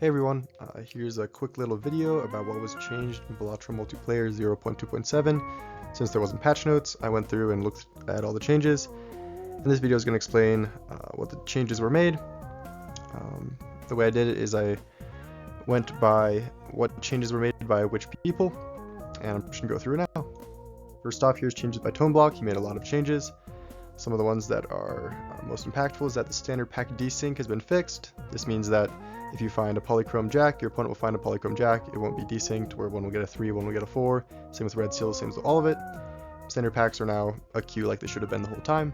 Hey everyone, here's a quick little video about what was changed in Balatro Multiplayer 0.2.7. Since there wasn't patch notes, I went through and looked at all the changes, and this video is going to explain what the changes were made. The way I did it is I went by what changes were made by which people, and I'm just going to go through it now. First off, here's changes by Tone Block. He made a lot of changes. Some of the ones that are most impactful is that the standard pack desync has been fixed. This means that if you find a polychrome jack, your opponent will find a polychrome jack. It won't be desynced, where one will get a 3, one will get a 4. Same with red seals, same with all of it. Standard packs are now a queue like they should have been the whole time.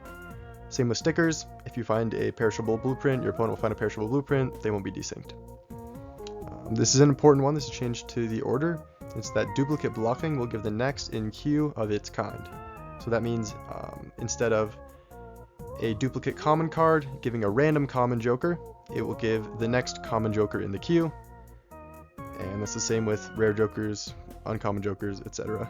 Same with stickers. If you find a perishable blueprint, your opponent will find a perishable blueprint. They won't be desynced. This is an important one. This is changed to the order. It's that duplicate blocking will give the next in queue of its kind. So that means instead of a duplicate common card giving a random common joker, it will give the next common joker in the queue. And that's the same with rare jokers, uncommon jokers, etc.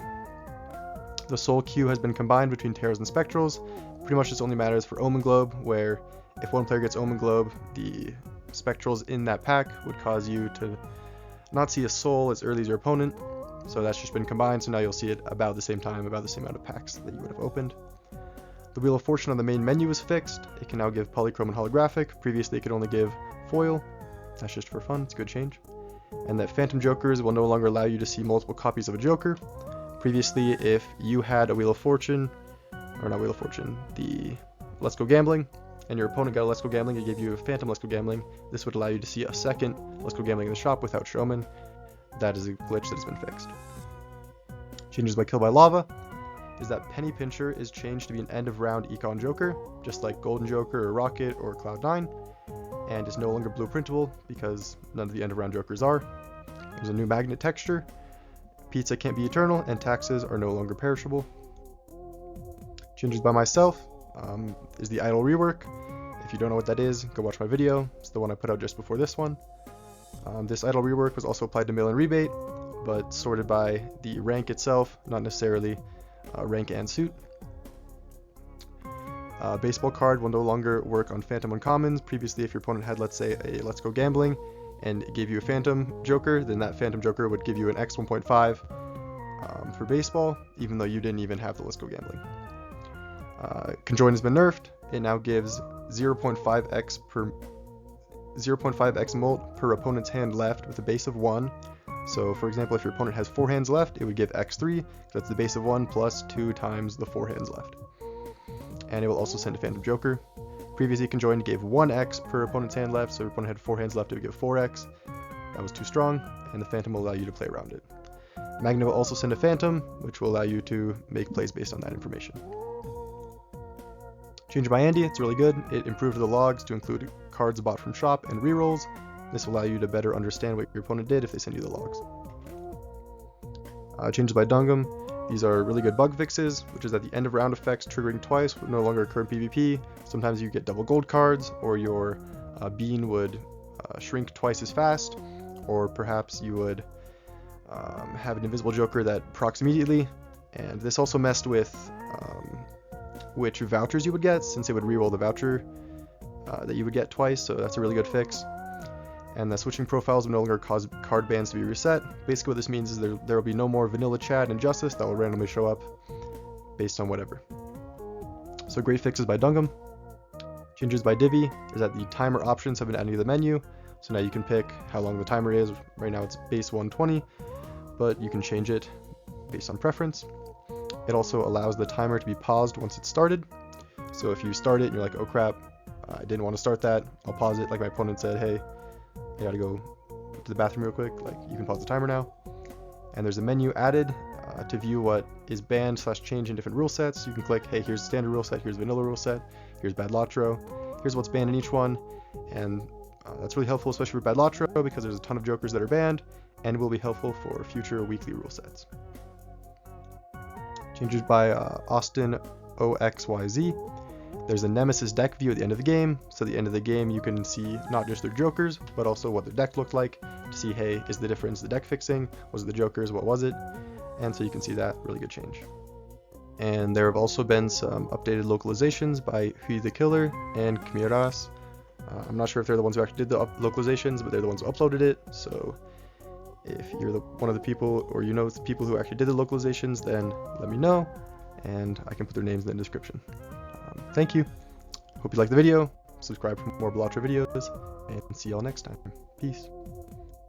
The soul queue has been combined between Taros and Spectrals. Pretty much this only matters for Omen Globe, where if one player gets Omen Globe, the Spectrals in that pack would cause you to not see a soul as early as your opponent. So that's just been combined, so now you'll see it about the same time, about the same amount of packs that you would have opened. The Wheel of Fortune on the main menu is fixed. It can now give polychrome and holographic. Previously it could only give foil. That's just for fun, it's a good change. And that Phantom Jokers will no longer allow you to see multiple copies of a Joker. Previously, if you had a Wheel of Fortune, or not Wheel of Fortune, the Let's Go Gambling, and your opponent got a Let's Go Gambling, it gave you a Phantom Let's Go Gambling, this would allow you to see a second Let's Go Gambling in the shop without Showman. That is a glitch that has been fixed. Changes by Kill by Lava is that Penny Pincher is changed to be an end of round econ joker, just like Golden Joker or Rocket or Cloud9, and is no longer blueprintable because none of the end of round jokers are. There's a new magnet texture. Pizza can't be eternal, and taxes are no longer perishable. Changes by myself is the idle rework. If you don't know what that is, go watch my video. It's the one I put out just before this one. This idle rework was also applied to mail and rebate, but sorted by the rank itself, not necessarily rank and suit. Baseball card will no longer work on Phantom uncommons. Previously, if your opponent had, let's say, a Let's Go Gambling and it gave you a Phantom Joker, then that Phantom Joker would give you an X 1.5 for baseball, even though you didn't even have the Let's Go Gambling. Conjoin has been nerfed. It now gives 0.5x molt per opponent's hand left with a base of 1. So for example, if your opponent has 4 hands left, it would give x3, that's the base of 1 plus 2 times the 4 hands left. And it will also send a Phantom Joker. Previously, Conjoined gave 1x per opponent's hand left, so if your opponent had 4 hands left, it would give 4x. That was too strong, and the Phantom will allow you to play around it. Magna will also send a Phantom, which will allow you to make plays based on that information. Change by Andy, it's really good. It improved the logs to include cards bought from shop and rerolls. This will allow you to better understand what your opponent did if they send you the logs. Changes by Dunghmm. These are really good bug fixes, which is that the end of round effects triggering twice would no longer occur in PvP. Sometimes you get double gold cards, or your bean would shrink twice as fast, or perhaps you would have an invisible joker that procs immediately. And this also messed with which vouchers you would get, since it would reroll the voucher that you would get twice, so that's a really good fix. And the switching profiles will no longer cause card bans to be reset. Basically what this means is there will be no more vanilla Chad and Justice that will randomly show up based on whatever. So great fixes by Dunghmm. Changes by Divvy is that the timer options have been added to the menu, so now you can pick how long the timer is. Right now it's base 120, but you can change it based on preference. It also allows the timer to be paused once it's started. So if you start it and you're like, oh crap, I didn't want to start that, I'll pause it. Like my opponent said, hey, I gotta go to the bathroom real quick, like you can pause the timer now. And there's a menu added to view what is banned / changed in different rule sets. You can click, hey, here's the standard rule set, here's vanilla rule set, here's Balatro, here's what's banned in each one. And that's really helpful, especially for Balatro, because there's a ton of jokers that are banned, and will be helpful for future weekly rule sets. Changes by Austin OXYZ. There's a Nemesis deck view at the end of the game, so at the end of the game you can see not just their jokers, but also what their deck looked like, to see, hey, is the difference the deck fixing, was it the jokers, what was it, and so you can see that, really good change. And there have also been some updated localizations by Hui the Killer and Kmiras. I'm not sure if they're the ones who actually did the localizations, but they're the ones who uploaded it. So if you're one of the people, or you know the people who actually did the localizations, then let me know, and I can put their names in the description. Thank you. Hope you liked the video. Subscribe for more Balatro videos, and see y'all next time. Peace.